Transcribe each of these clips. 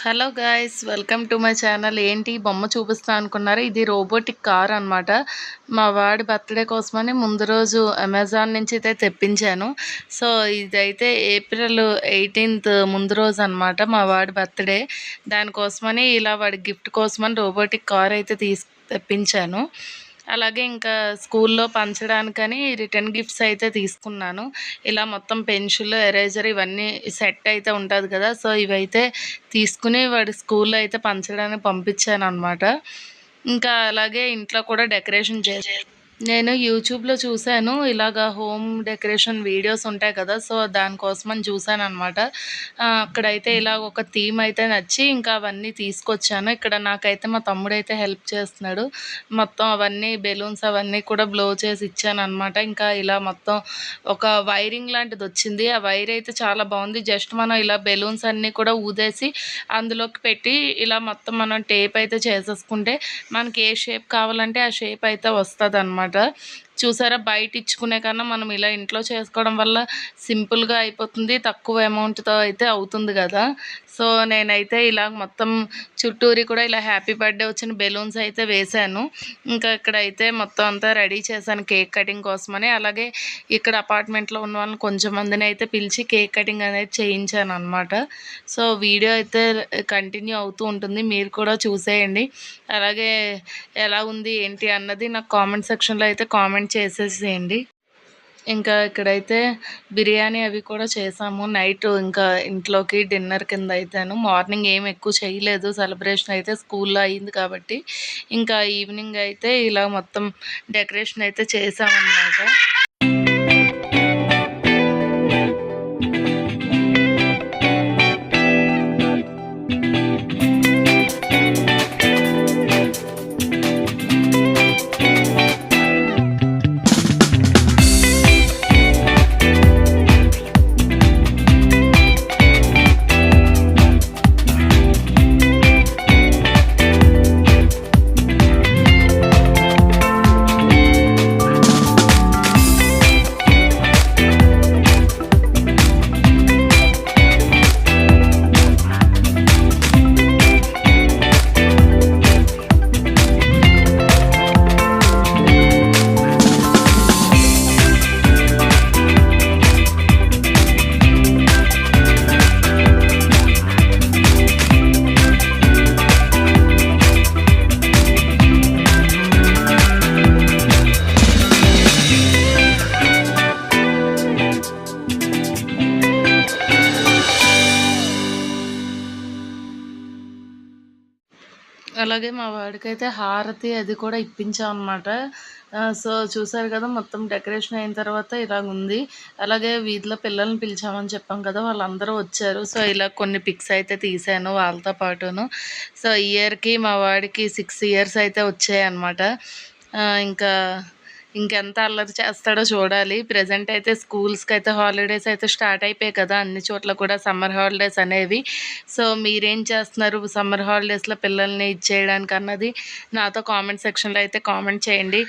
Hello guys, welcome to my channel. ఏంటి బొమ్మ చూపిస్తా అనుకున్నారా? ఇది రోబోటిక్ కార్ అనమాట. మా వాడి బర్త్డే కోసమని ముందు రోజు అమెజాన్ నుంచి అయితే తెప్పించాను. సో ఇదైతే ఏప్రిల్ 18th ముందు రోజు అనమాట మా వాడి బర్త్డే. దానికోసమని ఇలా వాడి గిఫ్ట్ కోసమని రోబోటిక్ కార్ అయితే తెప్పించాను. అలాగే ఇంకా స్కూల్లో పంచడానికని రిటర్న్ గిఫ్ట్స్ అయితే తీసుకున్నాను. ఇలా మొత్తం పెన్సిల్, ఎరేజర్ ఇవన్నీ సెట్ అయితే ఉంటుంది కదా. సో ఇవైతే తీసుకుని వాడి స్కూల్లో అయితే పంచడానికి పంపించాను అనమాట. ఇంకా అలాగే ఇంట్లో కూడా డెకరేషన్ నేను యూట్యూబ్లో చూశాను. ఇలాగా హోమ్ డెకరేషన్ వీడియోస్ ఉంటాయి కదా. సో దానికోసమని చూశాను అనమాట. అక్కడైతే ఇలా ఒక థీమ్ అయితే నచ్చి ఇంకా అవన్నీ తీసుకొచ్చాను. ఇక్కడ నాకైతే మా తమ్ముడైతే హెల్ప్ చేస్తున్నాడు. మొత్తం అవన్నీ బెలూన్స్ అవన్నీ కూడా బ్లో చేసి ఇచ్చాను అనమాట. ఇంకా ఇలా మొత్తం ఒక వైరింగ్ లాంటిది వచ్చింది. ఆ వైర్ అయితే చాలా బాగుంది. జస్ట్ మనం ఇలా బెలూన్స్ అన్నీ కూడా ఊదేసి అందులోకి పెట్టి ఇలా మొత్తం మనం టేప్ అయితే చేసేసుకుంటే మనకి ఏ షేప్ కావాలంటే ఆ షేప్ అయితే వస్తుంది అనమాట. చూసారా, బయట ఇచ్చుకునే కన్నా మనం ఇలా ఇంట్లో చేసుకోవడం వల్ల సింపుల్గా అయిపోతుంది, తక్కువ అమౌంట్తో అయితే అవుతుంది కదా. సో నేనైతే ఇలా మొత్తం చుట్టూరి కూడా ఇలా హ్యాపీ బర్త్డే వచ్చిన బెలూన్స్ అయితే వేశాను. ఇంకా ఇక్కడైతే మొత్తం అంతా రెడీ చేశాను కేక్ కటింగ్ కోసమని. అలాగే ఇక్కడ అపార్ట్మెంట్లో ఉన్న వాళ్ళని కొంచెం మందిని అయితే పిలిచి కేక్ కటింగ్ అనేది చేయించాను అనమాట. సో వీడియో అయితే కంటిన్యూ అవుతూ ఉంటుంది, మీరు కూడా చూసేయండి. అలాగే ఎలా ఉంది ఏంటి అన్నది నాకు కామెంట్ సెక్షన్లో అయితే కామెంట్ చేసేసేయండి. ఇంకా ఇక్కడైతే బిర్యానీ అవి కూడా చేసాము నైట్. ఇంకా ఇంట్లోకి డిన్నర్ కింద అయితేను మార్నింగ్ ఏం ఎక్కువ చేయలేదు. సెలబ్రేషన్ అయితే స్కూల్లో అయింది కాబట్టి ఇంకా ఈవినింగ్ అయితే ఇలా మొత్తం డెకరేషన్ అయితే చేసామన్నమాట. అలాగే మా వాడికైతే హారతి అది కూడా ఇప్పించాం అనమాట. సో చూసారు కదా, మొత్తం డెకరేషన్ అయిన తర్వాత ఇలాగ ఉంది. అలాగే వీధిలో పిల్లల్ని పిలిచామని చెప్పాం కదా, వాళ్ళందరూ వచ్చారు. సో ఇలా కొన్ని పిక్స్ అయితే తీసాను వాళ్ళతో పాటును. సో ఇయర్కి మా వాడికి 6 years అయితే వచ్చాయన్నమాట. ఇంకా ఇంకెంత అల్లరి చేస్తాడో చూడాలి. ప్రజెంట్ అయితే స్కూల్స్కి అయితే హాలిడేస్ అయితే స్టార్ట్ అయిపోయాయి కదా, అన్ని చోట్ల కూడా సమ్మర్ హాలిడేస్ అనేవి. సో మీరేం చేస్తున్నారు సమ్మర్ హాలిడేస్లో పిల్లల్ని ఇచ్చేయడానికి అన్నది నాతో కామెంట్ సెక్షన్లో అయితే కామెంట్ చేయండి.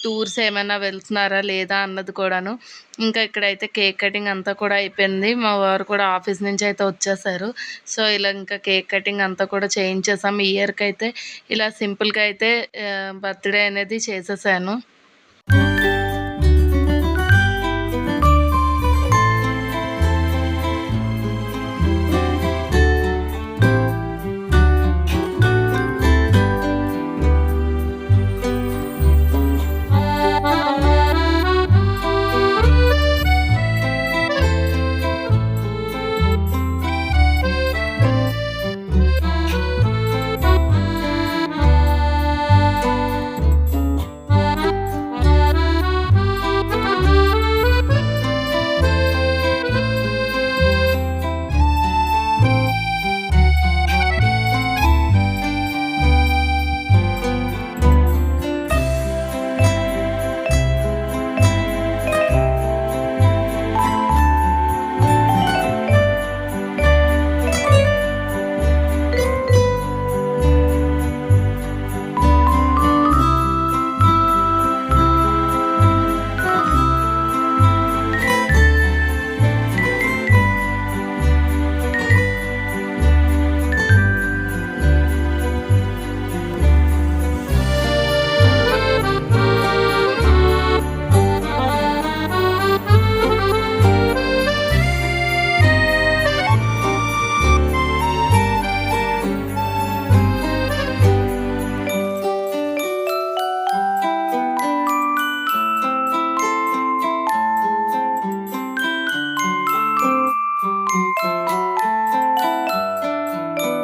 టూర్స్ ఏమైనా వెళ్తున్నారా లేదా అన్నది కూడాను. ఇంకా ఇక్కడైతే కేక్ కటింగ్ అంతా కూడా అయిపోయింది. మా వారు కూడా ఆఫీస్ నుంచి అయితే వచ్చేసారు. సో ఇలా ఇంకా కేక్ కటింగ్ అంతా కూడా చేయించేసాము. ఈ ఇయర్కి అయితే ఇలా సింపుల్గా అయితే బర్త్డే అనేది చేసేసాను.